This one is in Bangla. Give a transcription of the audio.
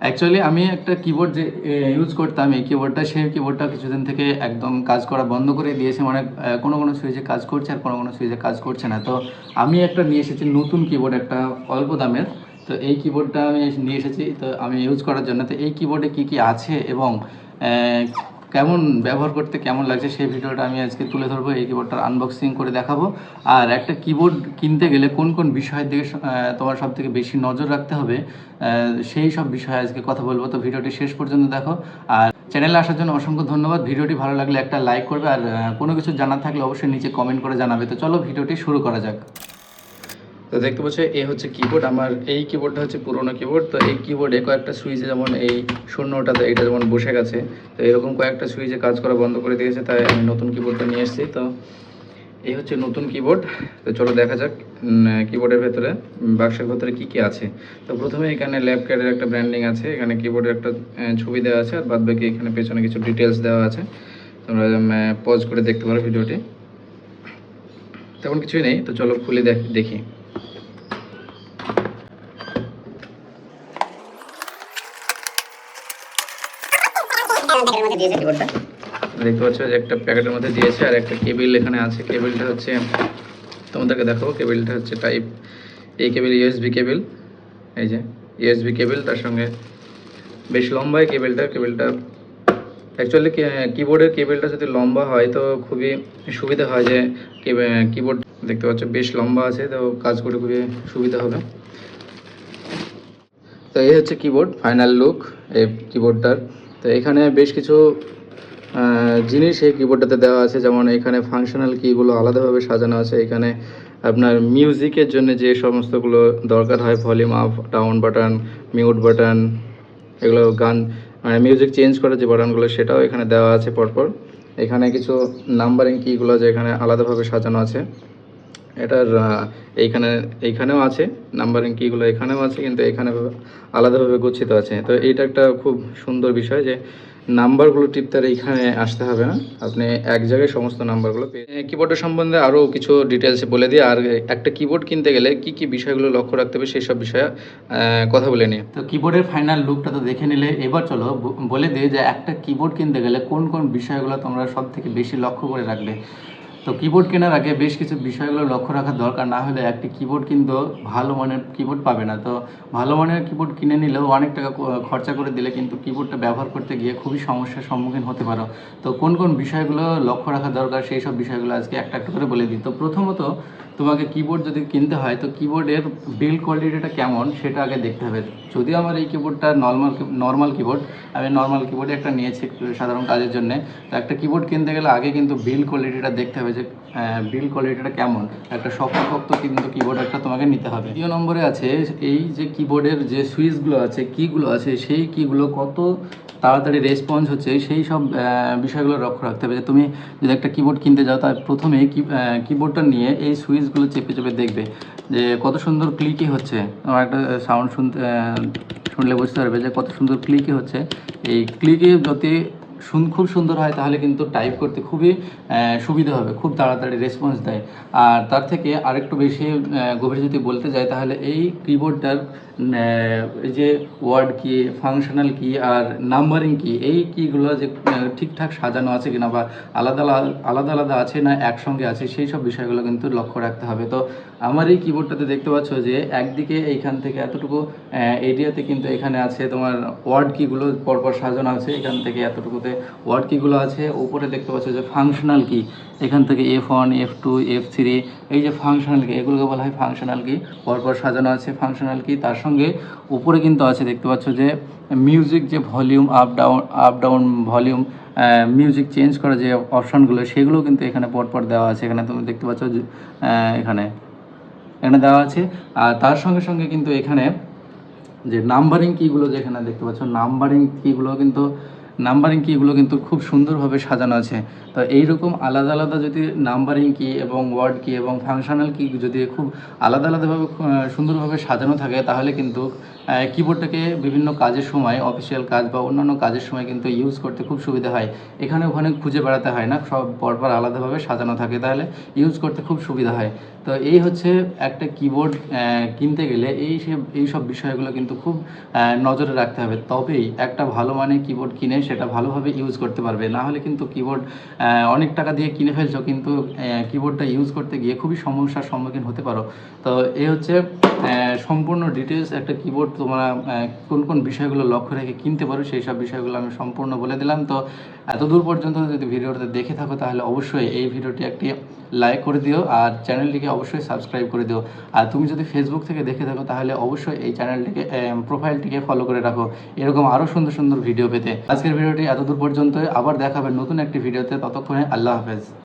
অ্যাকচুয়ালি আমি একটা কিবোর্ড যে ইউজ করতাম, এই কিবোর্ডটা সেই কিবোর্ডটা কিছুদিন থেকে একদম কাজ করা বন্ধ করে দিয়েছে। মানে কোনো সুইচে কাজ করছে আর কোনো সুইচে কাজ করছে না। তো আমি একটা নিয়ে এসেছি নতুন কিবোর্ড, একটা অল্প দামের। তো এই কিবোর্ডটা আমি নিয়ে এসেছি তো আমি ইউজ করার জন্য। তো এই কিবোর্ডে কী কী আছে এবং কেমন ব্যবহার করতে কেমন লাগছে সেই ভিডিওটা আমি আজকে তুলে ধরবো। এই কিবোর্ডটার আনবক্সিং করে দেখাবো। আর একটা কিবোর্ড কিনতে গেলে কোন কোন বিষয়ের দিকে তোমার সবথেকে বেশি নজর রাখতে হবে সেই সব বিষয়ে আজকে কথা বলবো। তো ভিডিওটি শেষ পর্যন্ত দেখো। আর চ্যানেলে আসার জন্য অসংখ্য ধন্যবাদ। ভিডিওটি ভালো লাগলে একটা লাইক করবে, আর কোনো কিছু জানার থাকলে অবশ্যই নিচে কমেন্ট করে জানাবে। তো চলো ভিডিওটি শুরু করা যাক। তো দেখতে পাচ্ছ এই হচ্ছে কিবোর্ড। আমার এই কিবোর্ডটা হচ্ছে পুরোনো কিবোর্ড। তো এই কিবোর্ডে কয়েকটা সুইচে যেমন এই শূন্যটাতে এটা যেমন বসে গেছে, তো এরকম কয়েকটা সুইচে কাজ করা বন্ধ করে দিয়েছে, তাই আমি নতুন কিবোর্ডটা নিয়ে এসেছি। তো এই হচ্ছে নতুন কিবোর্ড। তো চলো দেখা যাক কিবোর্ডের ভেতরে বাক্সের ভেতরে কী কী আছে। তো প্রথমে এখানে ল্যাপক্যাডের একটা ব্র্যান্ডিং আছে, এখানে কিবোর্ডের একটা ছবি দেওয়া আছে, আর বাদবাকি এখানে পেছনে কিছু ডিটেলস দেওয়া আছে। তোমরা পজ করে দেখতে পারো ভিডিওটি। তেমন কিছুই নেই, তো চলো খুলে দেখি। দেখতে পাচ্ছ যে একটা প্যাকেটের মধ্যে দিয়েছে, আর একটা কেবিল এখানে আছে। কেবিলটা হচ্ছে তোমাদেরকে দেখাবো। কেবিলটা হচ্ছে টাইপ এই কেবিল, ইউএসবি কেবিল। এই যে ইউএসবি কেবিল, তার সঙ্গে বেশ লম্বা এই কেবিলটা অ্যাকচুয়ালি কিবোর্ডের কেবিলটা যদি লম্বা হয় তো খুবই সুবিধা হয়, যে কিবোর্ড দেখতে পাচ্ছ বেশ লম্বা আছে, তো কাজ করে খুবই সুবিধা হবে। তো এই হচ্ছে কিবোর্ড ফাইনাল লুক এই কিবোর্ডটার। তো এখানে বেশ কিছু জিনিস এই কিবোর্ডটাতে দেওয়া আছে, যেমন এখানে ফাংশনাল কিগুলো আলাদাভাবে সাজানো আছে। এখানে আপনার মিউজিকের জন্য যে সমস্তগুলো দরকার হয়, volume up down button, mute button, এগুলো গান মানে মিউজিক চেঞ্জ করার যে বাটনগুলো সেটাও এখানে দেওয়া আছে পরপর। এখানে কিছু নাম্বারিং কিগুলো যে এখানে আলাদাভাবে সাজানো আছে। এটার এইখানেও আছে নাম্বারিং কিগুলো, এখানেও আছে, কিন্তু এখানে আলাদাভাবে গচ্ছিত আছে। তো এইটা একটা খুব সুন্দর বিষয় যে নাম্বারগুলো টিপতে আর এইখানে আসতে হবে না, আপনি এক জায়গায় সমস্ত নাম্বারগুলো পেয়ে। কিবোর্ডের সম্বন্ধে আরও কিছু ডিটেলসে বলে দিই, আর একটা কিবোর্ড কিনতে গেলে কি কি বিষয়গুলো লক্ষ্য রাখতে হবে সেই সব বিষয়ে কথা বলে নিই। তো কিবোর্ডের ফাইনাল লুকটা তো দেখে নিলে, এবার চলো বলে দিই যে একটা কিবোর্ড কিনতে গেলে কোন কোন বিষয়গুলো তোমরা সব থেকে বেশি লক্ষ্য করে রাখবে। তো কিবোর্ড কেনার আগে বেশ কিছু বিষয়গুলো লক্ষ্য রাখার দরকার, না হলে একটি কিবোর্ড কিন্তু ভালো মানের কিবোর্ড পাবে না। তো ভালো মানের কিবোর্ড কিনে নিলেও অনেক টাকা খরচা করে দিলে কিন্তু কিবোর্ডটা ব্যবহার করতে গিয়ে খুবই সমস্যার সম্মুখীন হতে পারো। তো কোন কোন বিষয়গুলো লক্ষ্য রাখা দরকার সেই সব বিষয়গুলো আজকে একটা একটা করে বলে দিই। তো প্রথমত তোমাকে কিবোর্ড যদি কিনতে হয় তো কিবোর্ডের বিল্ড কোয়ালিটিটা কেমন সেটা আগে দেখতে হবে। যদিও আমার এই কিবোর্ডটা নর্মাল কিবোর্ড, আমি নর্মাল কিবোর্ডে একটা নিয়েছি সাধারণ কাজের জন্য। তো একটা কিবোর্ড কিনতে গেলে আগে কিন্তু বিল্ড কোয়ালিটিটা দেখতে হবে যে বিল্ড কোয়ালিটিটা কেমন। একটা শক্তপোক্ত কিন্তু কিবোর্ড একটা তোমাকে নিতে হবে। দ্বিতীয় নম্বরে আছে এই যে কিবোর্ডের যে সুইচগুলো আছে, কিগুলো আছে, সেই কিগুলো কত তাড়াতাড়ি রেসপন্স হচ্ছে সেই সব বিষয়গুলো লক্ষ্য রাখতে হবে। যে তুমি যদি একটা কিবোর্ড কিনতে যাও তার প্রথমে কিবোর্ডটা নিয়ে এই সুইচগুলো চেপে চেপে দেখবে যে কত সুন্দর ক্লিকই হচ্ছে। আমার একটা সাউন্ড শুনলে বুঝতে পারবে যে কত সুন্দর ক্লিকই হচ্ছে। এই ক্লিকে যদি খুব সুন্দর হয় তাহলে কিন্তু টাইপ করতে খুবই সুবিধা হবে, খুব তাড়াতাড়ি রেসপন্স দেয়। আর তার থেকে আরেকটু বেশি গভীরে যদি বলতে যাই তাহলে এই কিবোর্ডটার এই যে ওয়ার্ড কি, ফাংশনাল কি আর নাম্বারিং কি, এই কিগুলো যে ঠিকঠাক সাজানো আছে কিনা বা আলাদা আলাদা আলাদা আছে না একসঙ্গে আছে, সেই সব বিষয়গুলো কিন্তু লক্ষ্য রাখতে হবে। তো আমার এই কিবোর্ডটাতে দেখতে পাচ্ছ যে একদিকে এইখান থেকে এতটুকু এরিয়াতে কিন্তু এখানে আছে তোমার ওয়ার্ড কিগুলো পরপর সাজানো আছে, এখান থেকে এতটুকুতে ওয়ার্ড কিগুলো আছে। উপরে দেখতে পাচ্ছ যে ফাংশনাল কি, এখান থেকে F1 F2 F3, এই যে ফাংশনাল কি, এগুলোকে বলা হয় ফাংশনাল কি, পরপর সাজানো আছে ফাংশনাল কি। তার সঙ্গে উপরে কিন্তু আছে দেখতে পাচ্ছ যে মিউজিক, যে volume up down volume, music change করা যে অপশানগুলো সেগুলো কিন্তু এখানে পরপর দেওয়া আছে। এখানে তুমি দেখতে পাচ্ছ যে এখানে দেওয়া আছে। আর তার সঙ্গে সঙ্গে কিন্তু এখানে যে নাম্বারিং কিগুলো যেখানে দেখতে পাচ্ছ, নাম্বারিং কিগুলো কিন্তু খুব সুন্দরভাবে সাজানো আছে। তো এইরকম আলাদা আলাদা যদি নাম্বারিং কি এবং ওয়ার্ড কি এবং ফাংশনাল কি যদি খুব আলাদা আলাদাভাবে সুন্দরভাবে সাজানো থাকে তাহলে কিন্তু কিবোর্ডটাকে বিভিন্ন কাজের সময়, অফিসিয়াল কাজ বা অন্যান্য কাজের সময় কিন্তু ইউজ করতে খুব সুবিধা হয়। এখানে ওখানে খুঁজে বেড়াতে হয় না, সব পরপর আলাদাভাবে সাজানো থাকে, তাহলে ইউজ করতে খুব সুবিধা হয়। তো এই হচ্ছে একটা কিবোর্ড কিনতে গেলে এইসব বিষয়গুলো কিন্তু খুব নজরে রাখতে হবে, তবেই একটা ভালো মানের কিবোর্ড কিনে সেটা ভালোভাবে ইউজ করতে পারবে। না হলে কিন্তু কিবোর্ড অনেক টাকা দিয়ে কিনে ফেলছো, কিন্তু কিবোর্ডটা ইউজ করতে গিয়ে খুবই সমস্যার সম্মুখীন হতে পারো। তো এই হচ্ছে সম্পূর্ণ ডিটেলস একটা কিবোর্ড তোমরা কোন কোন বিষয়গুলো লক্ষ্য রেখে কিনতে পারো, সেই সব বিষয়গুলো আমি সম্পূর্ণ বলে দিলাম। তো এত দূর পর্যন্ত যদি ভিডিওটা দেখে থাকো তাহলে অবশ্যই এই ভিডিওটি একটি লাইক করে দিও, আর চ্যানেলটিকে অবশ্যই সাবস্ক্রাইব করে দিও। আর তুমি যদি ফেসবুক থেকে দেখে থাকো তাহলে অবশ্যই এই চ্যানেলটিকে প্রোফাইলটিকে ফলো করে রাখো এরকম আরও সুন্দর সুন্দর ভিডিও পেতে। আজকের ভিডিওটি এত দূর পর্যন্ত, আবার দেখাবে নতুন একটি ভিডিওতে। ততক্ষণে আল্লাহ হাফেজ।